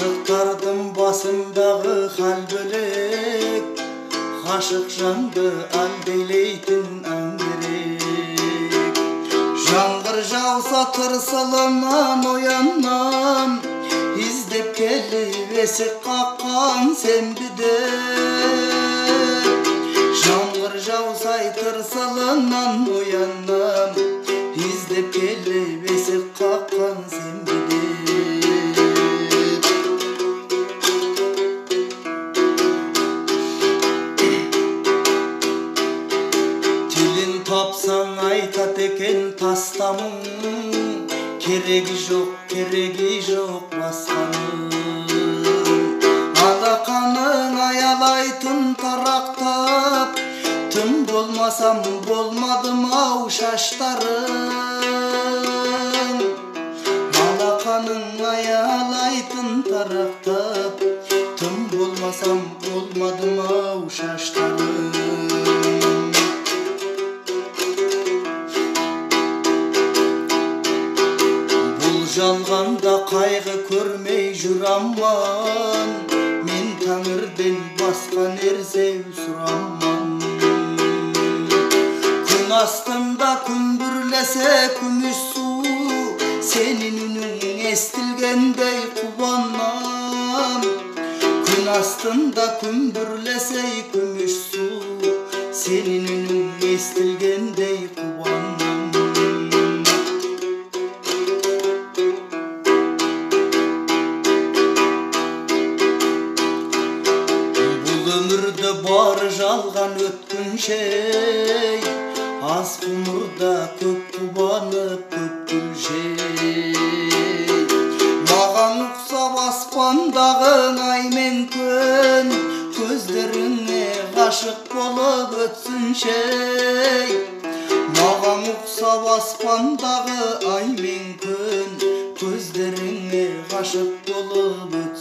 Aşıqtardым basındağı hal bölek, Aşık jandı aldeyleytin angerek. Жаңғыр жауса тырсылынан ояннам, İzdеп келіп есік қаққан сенбі деп. Жаңғыр жауса тырсылынан ояннам, İzdеп келіп есік қаққан сенбі деп. Tapsan aytat eken tastamın, Keregi жоқ басқаның. Алақаның аяlaytın taraqtap, Tüm bolmasam bolmadım au şaştarın. Alaqaның аяlaytın taraqtap, Tüm bolmasam bolmadım au şaştarın. Жалғанда қайғы көрмей жүраман, Мен тәңірден басқа нәрсе сұраман. Күн астында күмбірлесе күміс су, Сенің үнің естілгендей қубанам. Күн астында күмбірлесе күміс су, Сенің үнің естілгендей қубанам. Ömürde бар жалған өткіншей, Аз ғұмырда көп қубанып көп күлшей. Маған ұқсап аспандағың ай мен күн, Көздеріңе ғашық болып өтсіншей. Маған ұқсап аспандағы ай мен күн, Көздеріңе ғашық болып өтсіншей.